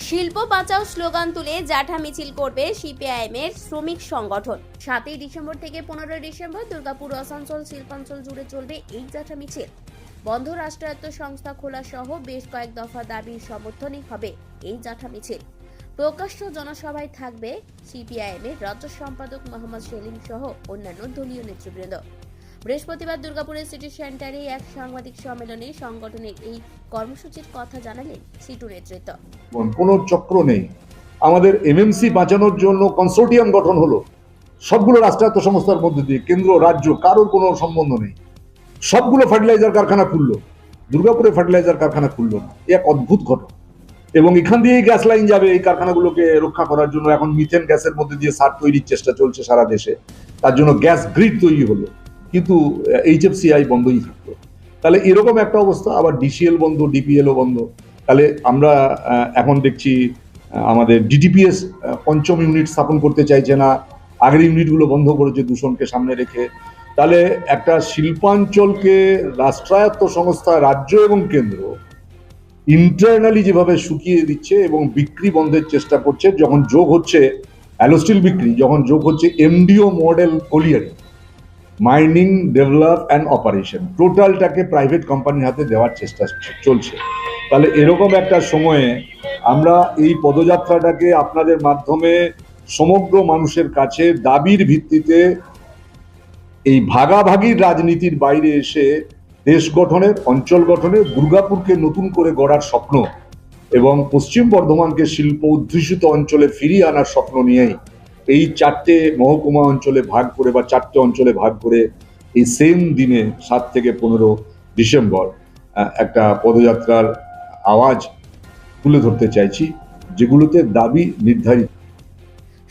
শিল্প বাঁচাও স্লোগান তুলে জাঠা মিছিল করবে সিপিআইএম এর শ্রমিক সংগঠন। 7ই ডিসেম্বর থেকে 15ই ডিসেম্বর দুর্গাপুর আসানসোল শিল্পাঞ্চল জুড়ে চলবে এই জাঠা মিছিল। বন্ধ রাষ্ট্রায়ত্ত সংস্থা খোলা সহ বেশ কয়েক দফা দাবির সমর্থনে হবে এই জাঠা মিছিল। প্রকাশ্য জনসভায় থাকবে সিপিআইএম এর রাজ্য সম্পাদক মোহাম্মদ সেলিম সহ অন্যান্য দলীয় নেতৃবৃন্দ। বৃহস্পতিবার দুর্গাপুরের সিটি সেন্টারে এক সাংবাদিক সম্মেলনে সংগঠনের এই কর্মসূচির কথা জানালেন সিটু নেতৃত্ব। কোনো চক্র নেই, আমাদের এমএমসি বাঁচানোর জন্য কনসোর্টিয়াম গঠন হলো সবগুলো রাষ্ট্রায়ত্ত সংস্থার মধ্যে দিয়ে, কেন্দ্র রাজ্য কারোর কোনো সম্বন্ধ নেই। সবগুলো ফার্টিলাইজার কারখানা খুললো, দুর্গাপুরে ফার্টিলাইজার কারখানা খুললো না, এক অদ্ভুত ঘটনা। এবং এখান দিয়েই গ্যাস লাইন যাবে এই কারখানাগুলোকে রক্ষা করার জন্য। এখন মিথেন গ্যাসের মধ্যে দিয়ে সার তৈরির চেষ্টা চলছে সারা দেশে, তার জন্য গ্যাস গ্রিড তৈরি হলো, কিন্তু এইচএফসিআই বন্ধই থাকলো। তাহলে এরকম একটা অবস্থা, আবার ডিসিএল বন্ধ, ডিপিএলও বন্ধ। তাহলে আমরা এখন দেখছি আমাদের ডিটিপিএস পঞ্চম ইউনিট স্থাপন করতে চাইছে না, আগের ইউনিটগুলো বন্ধ করেছে দূষণকে সামনে রেখে। তাহলে একটা শিল্পাঞ্চলকে রাষ্ট্রায়ত্ত সংস্থা, রাজ্য এবং কেন্দ্র ইন্টারনালি যেভাবে শুকিয়ে দিচ্ছে এবং বিক্রি বন্ধের চেষ্টা করছে, যখন যোগ হচ্ছে অ্যালোস্টিল বিক্রি, যখন যোগ হচ্ছে MDO model colliery, mining develop and operation, টোটালটাকে প্রাইভেট কোম্পানির হাতে দেওয়ার চেষ্টা চলছে। তাহলে এরকম একটা সময়ে আমরা এই পদযাত্রাটাকে আপনাদের মাধ্যমে সমগ্র মানুষের কাছে দাবির ভিত্তিতে এই ভাগাভাগির রাজনীতির বাইরে এসে দেশ গঠনের, অঞ্চল গঠনের, দুর্গাপুরকে নতুন করে গড়ার স্বপ্ন এবং পশ্চিম বর্ধমানকে শিল্প অধ্যুষিত অঞ্চলে ফিরিয়ে আনার স্বপ্ন নিয়েই এই 4টে মহকুমা অঞ্চলে ভাগ করে বা 4টে অঞ্চলে ভাগ করে এই সেম দিনে 7 থেকে 15 ডিসেম্বর একটা পদযাত্রার আওয়াজ তুলে ধরতে চাইছি, যেগুলোতে দাবি নির্ধারিত।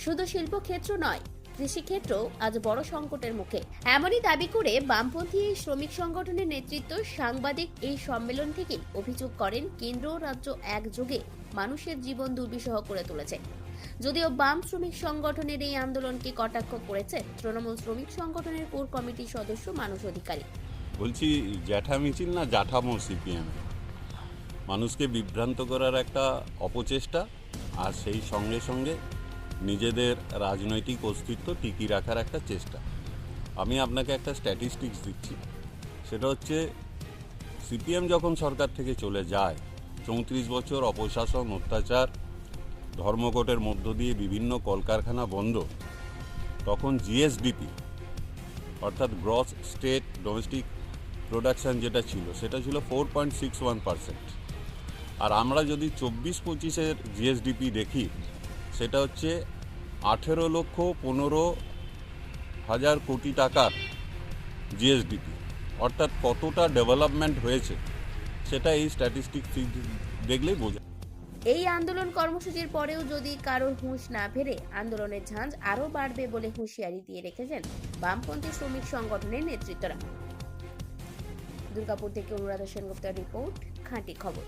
শুধু শিল্পক্ষেত্র নয়, কৃষিক্ষেত্র আজ বড় সংকটের মুখে। এমনই দাবি করে বামপন্থী এই শ্রমিক সংগঠনের নেতৃত্ব সাংবাদিক এই সম্মেলন থেকেই অভিযোগ করেন কেন্দ্র ও রাজ্য একযোগে মানুষের জীবন দুর্বিষহ করে তুলেছে। যদিও বাম শ্রমিক সংগঠনের এই আন্দোলনকে কটাক্ষ করেছে তৃণমূল শ্রমিক সংগঠনের কোর কমিটির সদস্য মানস অধিকারী। বলছি, জ্যাঠা মিছিল না জাঠামো সিপিএম, মানুষকে বিভ্রান্ত করার একটা অপচেষ্টা, আর সেই সঙ্গে সঙ্গে নিজেদের রাজনৈতিক অস্তিত্ব টিকিয়ে রাখার একটা চেষ্টা। আমি আপনাকে একটা স্ট্যাটিস্টিক্স দিচ্ছি, সেটা হচ্ছে সিপিএম যখন সরকার থেকে চলে যায়, 34 বছর অপশাসন, অত্যাচার, ধর্মঘটের মধ্য দিয়ে বিভিন্ন কলকারখানা বন্ধ, তখন জিএসডিপি অর্থাৎ গ্রস স্টেট ডোমেস্টিক প্রোডাকশান যেটা ছিল সেটা ছিল 4.61%। আর আমরা যদি 24-25-এর জিএসডিপি দেখি, সেটা হচ্ছে 18,15,000 কোটি টাকার জিএসডিপি। অর্থাৎ কতটা ডেভেলপমেন্ট হয়েছে সেটা এই স্ট্যাটিস্টিক্স দেখলেই বোঝা। এই আন্দোলন কর্মসূচির পরেও যদি কারোর হুঁশ না ফেরে, আন্দোলনের ঝাঁজ আরও বাড়বে বলে হুঁশিয়ারি দিয়ে রেখেছেন বামপন্থী শ্রমিক সংগঠনের নেতৃত্বরা। দুর্গাপুর থেকে অনুরাধা সেনগুপ্তের রিপোর্ট, খাঁটি খবর।